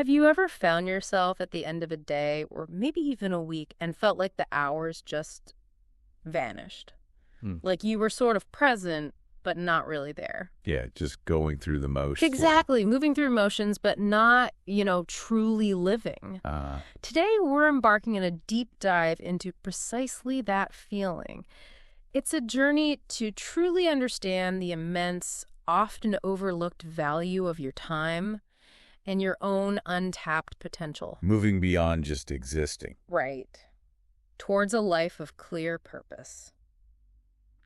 Have you ever found yourself at the end of a day or maybe even a week and felt like the hours just vanished? Hmm. Like you were sort of present, but not really there. Yeah, just going through the motions. Exactly. Moving through emotions, but not, truly living. Today, we're embarking on a deep dive into precisely that feeling. It's a journey to truly understand the immense, often overlooked value of your time and your own untapped potential. Moving beyond just existing. Right. Towards a life of clear purpose.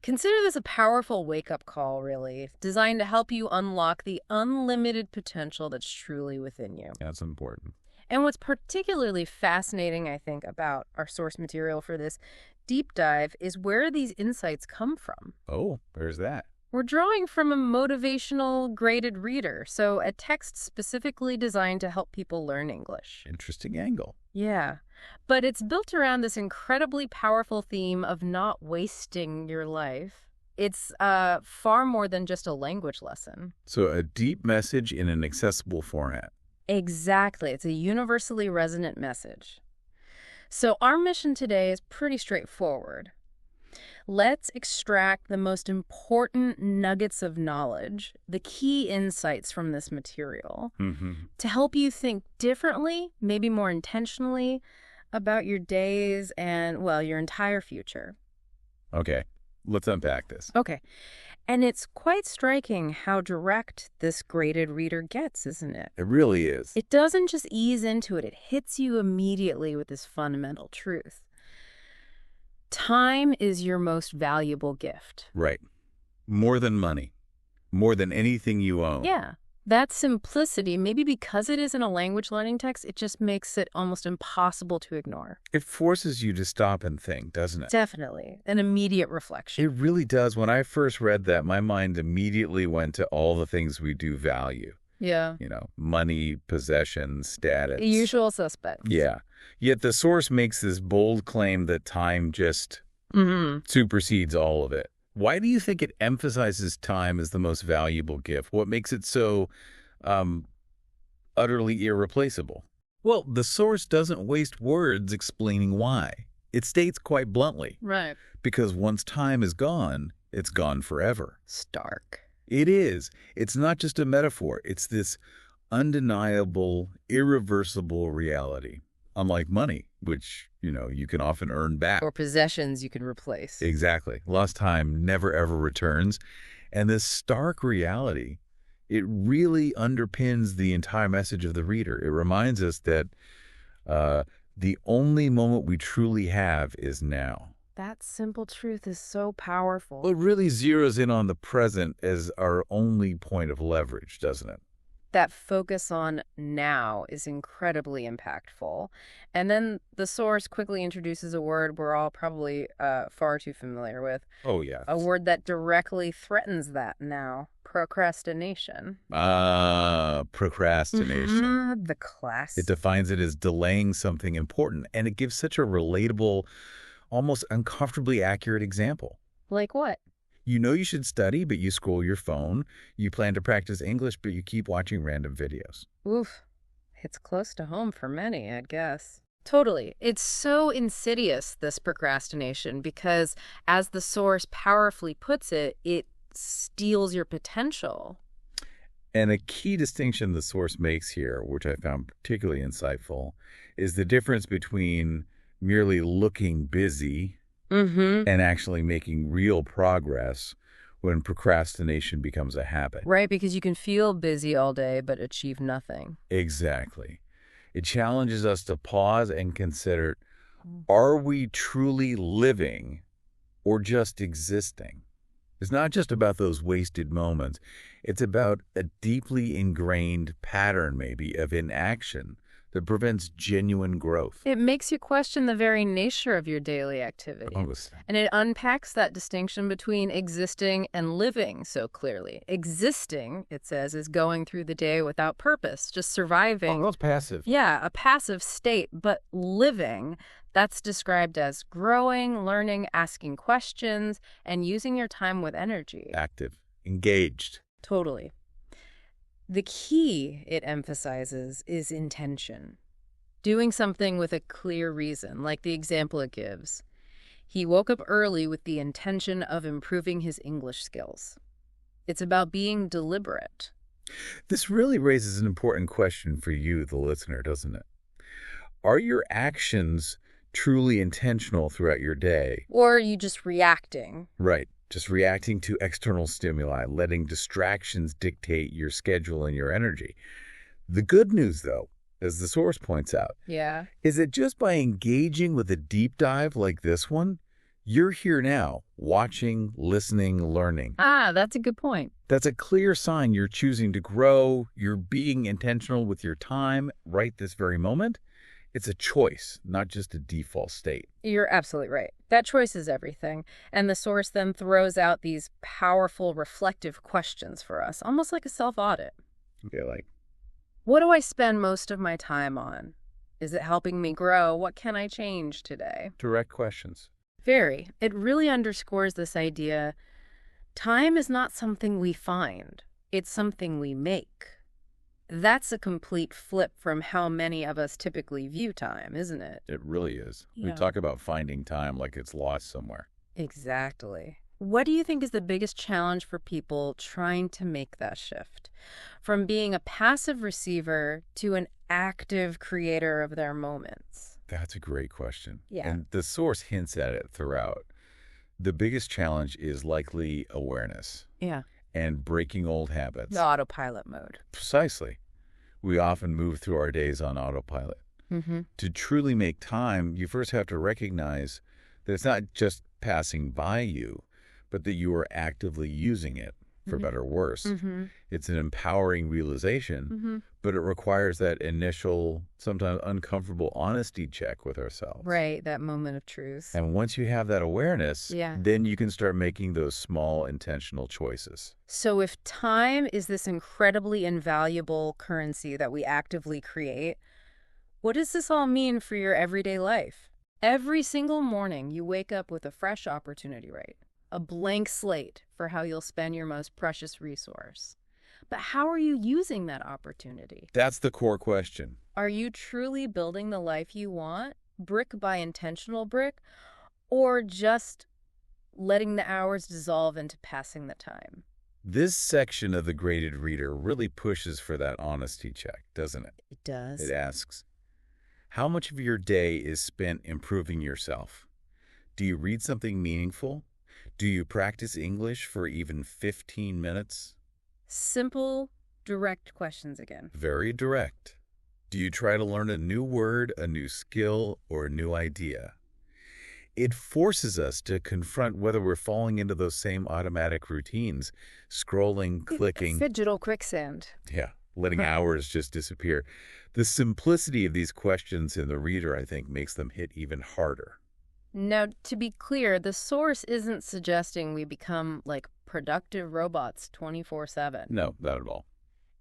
Consider this a powerful wake-up call, really, designed to help you unlock the unlimited potential that's truly within you. That's important. And what's particularly fascinating, I think, about our source material for this deep dive is where these insights come from. Oh, there's that. We're drawing from a motivational graded reader, so a text specifically designed to help people learn English. Interesting angle. Yeah, but it's built around this incredibly powerful theme of not wasting your life. It's far more than just a language lesson. So a deep message in an accessible format. Exactly. It's a universally resonant message. So our mission today is pretty straightforward. Let's extract the most important nuggets of knowledge, the key insights from this material, to help you think differently, maybe more intentionally, about your days and, well, your entire future. Okay, let's unpack this. Okay. And it's quite striking how direct this graded reader gets, isn't it? It really is. It doesn't just ease into it. It hits you immediately with this fundamental truth. Time is your most valuable gift. Right. More than money. More than anything you own. Yeah. That simplicity, maybe because it isn't a language learning text, it just makes it almost impossible to ignore. It forces you to stop and think, doesn't it? Definitely. An immediate reflection. It really does. When I first read that, my mind immediately went to all the things we do value. Yeah. Money, possessions, status. The usual suspects. Yeah. Yet the source makes this bold claim that time just supersedes all of it. Why do you think it emphasizes time as the most valuable gift? What makes it so utterly irreplaceable? Well, the source doesn't waste words explaining why. It states quite bluntly. Right. Because once time is gone, it's gone forever. Stark. It is. It's not just a metaphor. It's this undeniable, irreversible reality. Unlike money, which, you can often earn back. Or possessions you can replace. Exactly. Lost time never, ever returns. And this stark reality, it really underpins the entire message of the reader. It reminds us that the only moment we truly have is now. That simple truth is so powerful. Well, it really zeroes in on the present as our only point of leverage, doesn't it? That focus on now is incredibly impactful. And then the source quickly introduces a word we're all probably far too familiar with. Oh, yeah. A word that directly threatens that now. Procrastination. Procrastination. The class. It defines it as delaying something important, and it gives such a relatable, almost uncomfortably accurate example. Like what? You should study, but you scroll your phone. You plan to practice English, but you keep watching random videos. Oof. It's close to home for many, I'd guess. Totally. It's so insidious, this procrastination, because as the source powerfully puts it, it steals your potential. And a key distinction the source makes here, which I found particularly insightful, is the difference between merely looking busy and actually making real progress when procrastination becomes a habit. Right, because you can feel busy all day but achieve nothing. Exactly. It challenges us to pause and consider, are we truly living or just existing? It's not just about those wasted moments. It's about a deeply ingrained pattern, maybe, of inaction that prevents genuine growth. It makes you question the very nature of your daily activity. And it unpacks that distinction between existing and living so clearly. Existing, it says, is going through the day without purpose, just surviving. Oh, that's passive. Yeah, a passive state. But living, that's described as growing, learning, asking questions, and using your time with energy. Active, engaged. Totally. The key, it emphasizes, is intention. Doing something with a clear reason, like the example it gives. He woke up early with the intention of improving his English skills. It's about being deliberate. This really raises an important question for you, the listener, doesn't it? Are your actions truly intentional throughout your day? Or are you just reacting? Right. Just reacting to external stimuli, letting distractions dictate your schedule and your energy. The good news, though, as the source points out, Yeah. is that just by engaging with a deep dive like this one, you're here now, watching, listening, learning. That's a good point. That's a clear sign you're choosing to grow, you're being intentional with your time right this very moment. It's a choice, not just a default state. You're absolutely right. That choice is everything. And the source then throws out these powerful, reflective questions for us, almost like a self-audit. Okay, like, What do I spend most of my time on? Is it helping me grow? What can I change today? direct questions. Very. It really underscores this idea. Time is not something we find. It's something we make. That's a complete flip from how many of us typically view time, isn't it? It really is. We Yeah. talk about finding time like it's lost somewhere. Exactly. What do you think is the biggest challenge for people trying to make that shift? From being a passive receiver to an active creator of their moments? That's a great question. Yeah. And the source hints at it throughout. The biggest challenge is likely awareness Yeah. and breaking old habits. The autopilot mode. Precisely. We often move through our days on autopilot. Mm-hmm. To truly make time, you first have to recognize that it's not just passing by you, but that you are actively using it, for better or worse. Mm-hmm. It's an empowering realization, Mm-hmm. but it requires that initial, sometimes uncomfortable honesty check with ourselves. Right, that moment of truth. And once you have that awareness, Yeah. then you can start making those small intentional choices. So if time is this incredibly invaluable currency that we actively create, what does this all mean for your everyday life? Every single morning you wake up with a fresh opportunity, right? A blank slate for how you'll spend your most precious resource. But how are you using that opportunity? That's the core question. Are you truly building the life you want, brick by intentional brick, or just letting the hours dissolve into passing the time? This section of The Graded Reader really pushes for that honesty check, doesn't it? It does. It asks, how much of your day is spent improving yourself? Do you read something meaningful? Do you practice English for even 15 minutes? Simple, direct questions again. Very direct. Do you try to learn a new word, a new skill, or a new idea? It forces us to confront whether we're falling into those same automatic routines, scrolling, clicking. Digital quicksand. Yeah, letting hours just disappear. The simplicity of these questions in the reader, I think, makes them hit even harder. Now, to be clear, the source isn't suggesting we become like productive robots 24/7. No, not at all.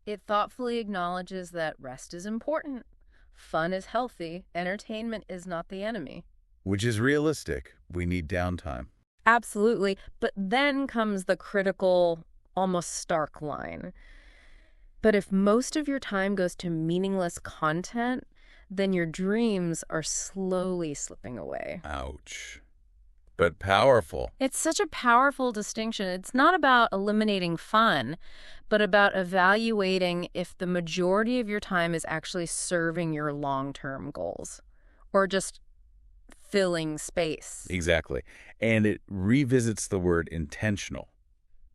It thoughtfully acknowledges that rest is important, fun is healthy, entertainment is not the enemy. Which is realistic. We need downtime. Absolutely. But then comes the critical, almost stark line. But if most of your time goes to meaningless content, then your dreams are slowly slipping away. Ouch. But powerful. It's such a powerful distinction. It's not about eliminating fun, but about evaluating if the majority of your time is actually serving your long-term goals or just filling space. Exactly. And it revisits the word intentional,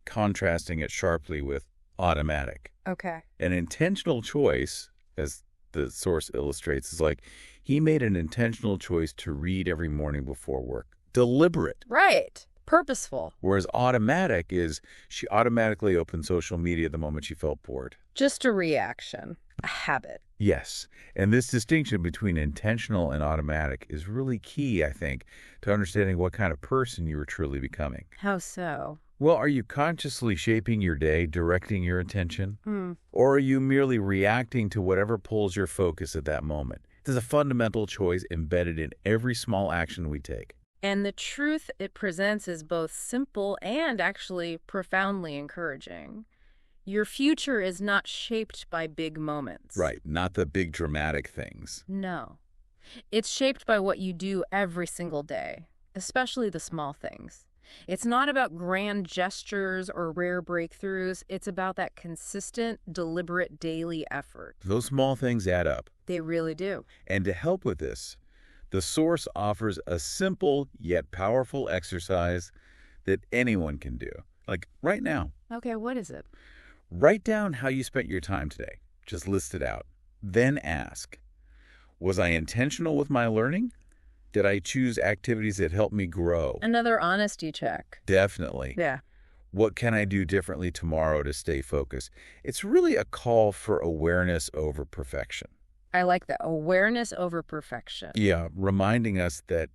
contrasting it sharply with automatic. Okay. An intentional choice, as the source illustrates, is like he made an intentional choice to read every morning before work. Deliberate. Right. Purposeful. Whereas automatic is she automatically opened social media the moment she felt bored. Just a reaction, a habit. Yes. And this distinction between intentional and automatic is really key, I think, to understanding what kind of person you are truly becoming. How so? Well, are you consciously shaping your day, directing your attention? Hmm. Or are you merely reacting to whatever pulls your focus at that moment? There's a fundamental choice embedded in every small action we take. And the truth it presents is both simple and actually profoundly encouraging. Your future is not shaped by big moments. Right, not the big dramatic things. No. It's shaped by what you do every single day, especially the small things. It's not about grand gestures or rare breakthroughs. It's about that consistent, deliberate daily effort. Those small things add up. They really do. And to help with this, the source offers a simple yet powerful exercise that anyone can do. Like right now. Okay, what is it? Write down how you spent your time today. Just list it out. Then ask, was I intentional with my learning? Did I choose activities that help me grow? Another honesty check. Definitely. Yeah. What can I do differently tomorrow to stay focused? It's really a call for awareness over perfection. I like that. Awareness over perfection. Yeah, reminding us that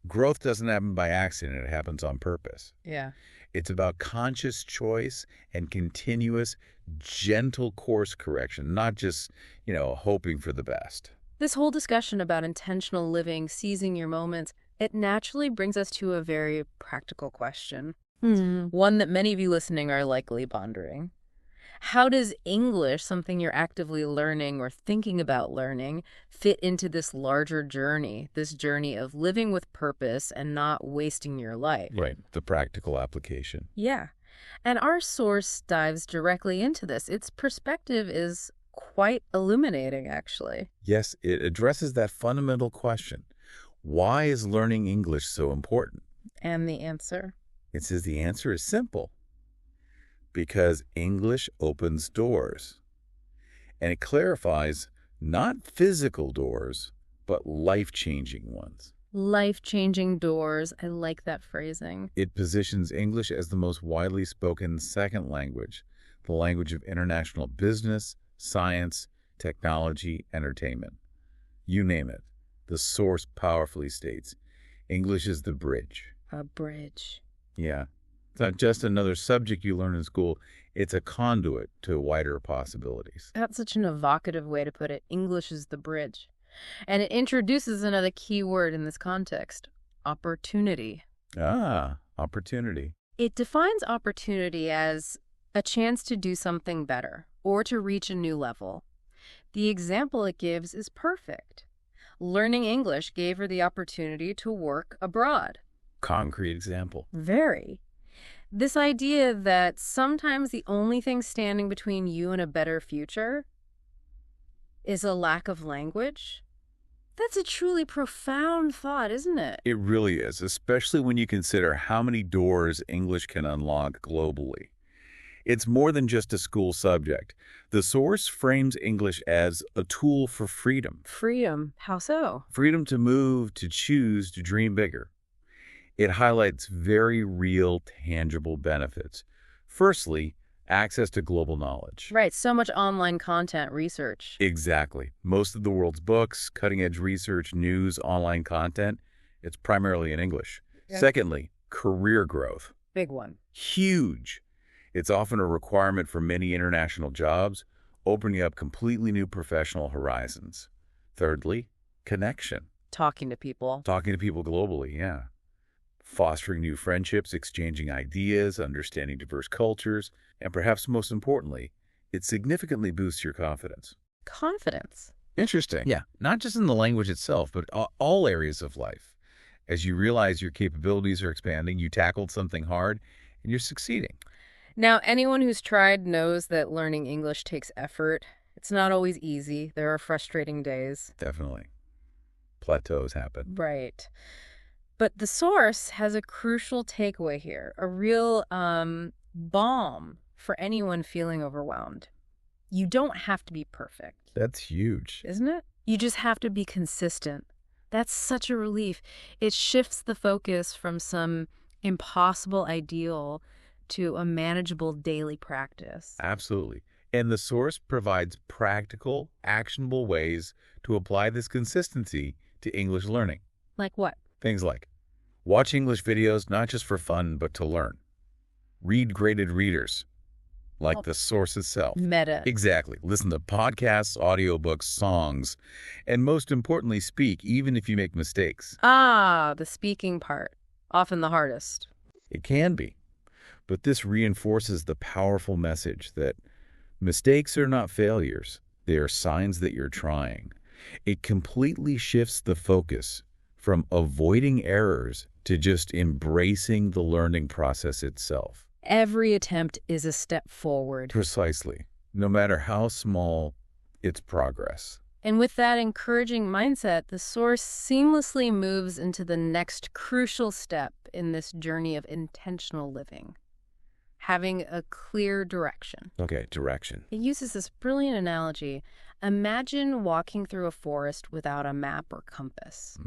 growth doesn't happen by accident. It happens on purpose. Yeah. It's about conscious choice and continuous, gentle course correction, not just, hoping for the best. This whole discussion about intentional living, seizing your moments, it naturally brings us to a very practical question. One that many of you listening are likely pondering. How does English, something you're actively learning or thinking about learning, fit into this larger journey, this journey of living with purpose and not wasting your life? Right, the practical application. Yeah. And our source dives directly into this. Its perspective is quite illuminating, actually. Yes, it addresses that fundamental question. Why is learning English so important? And the answer? It says the answer is simple. Because English opens doors. And it clarifies not physical doors, but life-changing ones. Life-changing doors. I like that phrasing. It positions English as the most widely spoken second language, the language of international business, science, technology, entertainment. You name it. The source powerfully states, English is the bridge. A bridge. Yeah. It's not just another subject you learn in school. It's a conduit to wider possibilities. That's such an evocative way to put it. English is the bridge. And it introduces another key word in this context, opportunity. Ah, opportunity. It defines opportunity as a chance to do something better or to reach a new level. The example it gives is perfect. Learning English gave her the opportunity to work abroad. Concrete example. Very. This idea that sometimes the only thing standing between you and a better future is a lack of language. That's a truly profound thought, isn't it? It really is, especially when you consider how many doors English can unlock globally. It's more than just a school subject. The source frames English as a tool for freedom. Freedom. How so? Freedom to move, to choose, to dream bigger. It highlights very real, tangible benefits. Firstly, access to global knowledge. Right, so much online content, research. Exactly. Most of the world's books, cutting-edge research, news, online content, it's primarily in English. Yeah. Secondly, career growth. Big one. Huge. It's often a requirement for many international jobs, opening up completely new professional horizons. Thirdly, connection. Talking to people. Talking to people globally, yeah. Fostering new friendships, exchanging ideas, understanding diverse cultures, and perhaps most importantly, it significantly boosts your confidence. Confidence. Interesting. Yeah, not just in the language itself, but all areas of life. As you realize your capabilities are expanding, you tackled something hard, and you're succeeding. Now, anyone who's tried knows that learning English takes effort. It's not always easy. There are frustrating days. Definitely. Plateaus happen. Right. But the source has a crucial takeaway here, a real balm for anyone feeling overwhelmed. You don't have to be perfect. That's huge. Isn't it? You just have to be consistent. That's such a relief. It shifts the focus from some impossible ideal to a manageable daily practice. Absolutely. And the source provides practical, actionable ways to apply this consistency to English learning. Like what? Things like watch English videos not just for fun, but to learn. Read graded readers, like the source itself. Meta. Exactly. Listen to podcasts, audiobooks, songs, and most importantly, speak, even if you make mistakes. Ah, the speaking part. Often the hardest. It can be. But this reinforces the powerful message that Mistakes are not failures. They are signs that you're trying. It completely shifts the focus from avoiding errors to just embracing the learning process itself. Every attempt is a step forward. Precisely. No matter how small, it's progress. And with that encouraging mindset, the source seamlessly moves into the next crucial step in this journey of intentional living, having a clear direction. Okay, direction. It uses this brilliant analogy. Imagine walking through a forest without a map or compass.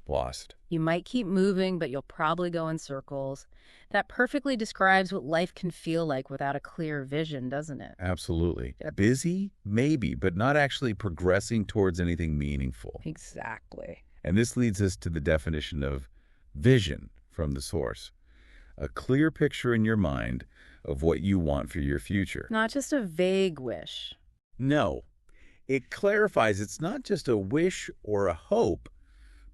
Lost. You might keep moving, but you'll probably go in circles. That perfectly describes what life can feel like without a clear vision, doesn't it? Absolutely. Busy? Maybe, but not actually progressing towards anything meaningful. Exactly. And this leads us to the definition of vision from the source. A clear picture in your mind of what you want for your future. Not just a vague wish. No. It clarifies it's not just a wish or a hope,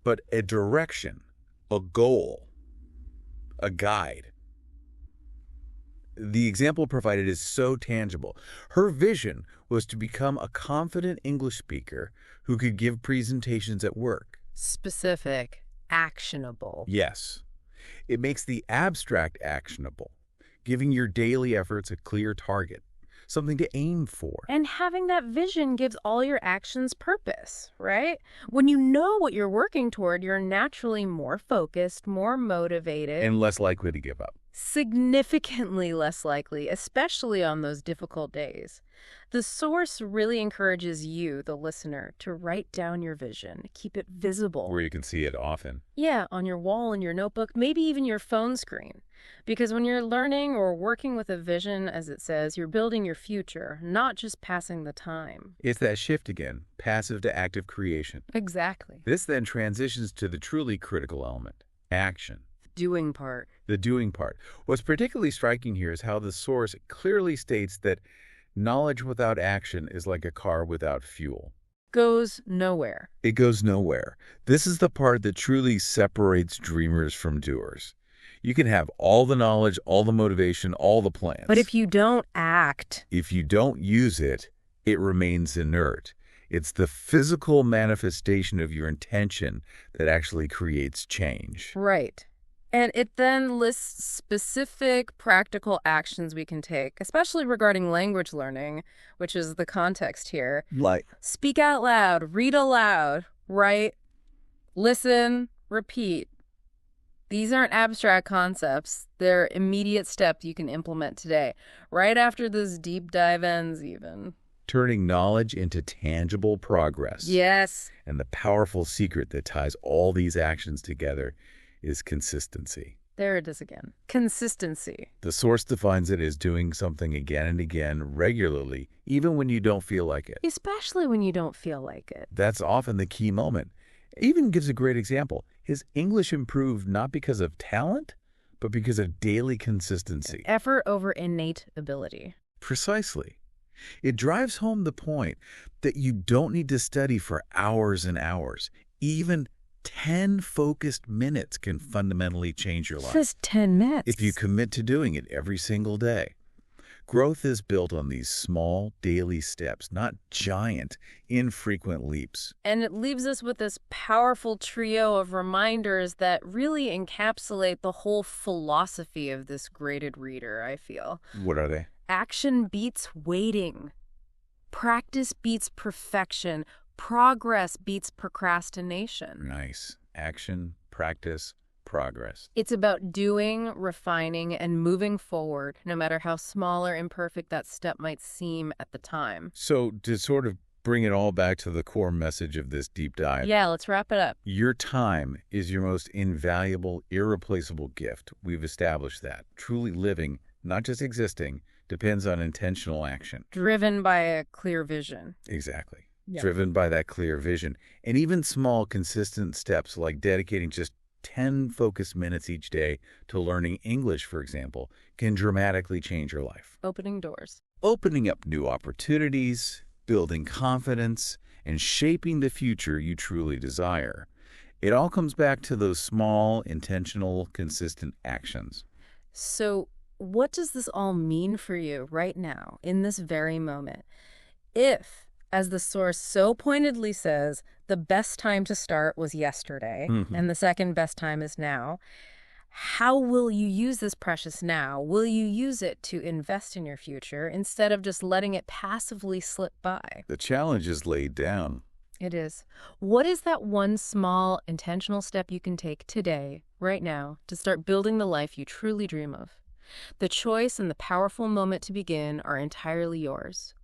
but a direction, a goal, a guide. The example provided is so tangible. Her vision was to become a confident English speaker who could give presentations at work. Specific, actionable. Yes. It makes the abstract actionable, giving your daily efforts a clear target, something to aim for. And having that vision gives all your actions purpose, right? When you know what you're working toward, you're naturally more focused, more motivated. And less likely to give up. Significantly less likely, especially on those difficult days. The source really encourages you, the listener, to write down your vision, keep it visible. Where you can see it often. Yeah, on your wall, in your notebook, maybe even your phone screen. Because when you're learning or working with a vision, as it says, you're building your future, not just passing the time. It's that shift again, passive to active creation. Exactly. This then transitions to the truly critical element, action. Doing part. The doing part. What's particularly striking here is how the source clearly states that knowledge without action is like a car without fuel. Goes nowhere. It goes nowhere. This is the part that truly separates dreamers from doers. You can have all the knowledge, all the motivation, all the plans. But if you don't act, if you don't use it, it remains inert. It's the physical manifestation of your intention that actually creates change. right. And it then lists specific practical actions we can take, especially regarding language learning, which is the context here. Like? Speak out loud, read aloud, write, listen, repeat. These aren't abstract concepts. They're immediate steps you can implement today, right after this deep dive ends even. Turning knowledge into tangible progress. Yes. And the powerful secret that ties all these actions together is consistency. There it is again. Consistency. The source defines it as doing something again and again regularly, even when you don't feel like it. Especially when you don't feel like it. That's often the key moment. Even gives a great example. His English improved not because of talent, but because of daily consistency. Effort over innate ability. Precisely. It drives home the point that you don't need to study for hours and hours. Even 10 focused minutes can fundamentally change your life. Just 10 minutes. If you commit to doing it every single day. Growth is built on these small daily steps, not giant, infrequent leaps. And it leaves us with this powerful trio of reminders that really encapsulate the whole philosophy of this graded reader, I feel. What are they? Action beats waiting. Practice beats perfection. Progress beats procrastination. Nice. Action, practice, progress. It's about doing, refining, and moving forward, no matter how small or imperfect that step might seem at the time. So to sort of bring it all back to the core message of this deep dive. Yeah, let's wrap it up. Your time is your most invaluable, irreplaceable gift. We've established that. Truly living, not just existing, depends on intentional action. Driven by a clear vision. Exactly. Yeah. Driven by that clear vision. And even small, consistent steps like dedicating just 10 focused minutes each day to learning English, for example, can dramatically change your life. Opening doors. Opening up new opportunities, building confidence, and shaping the future you truly desire. It all comes back to those small, intentional, consistent actions. So what does this all mean for you right now, in this very moment? If, as the source so pointedly says, the best time to start was yesterday, and the second best time is now, how will you use this precious now? Will you use it to invest in your future instead of just letting it passively slip by? The challenge is laid down. It is. What is that one small, intentional step you can take today, right now, to start building the life you truly dream of? The choice and the powerful moment to begin are entirely yours.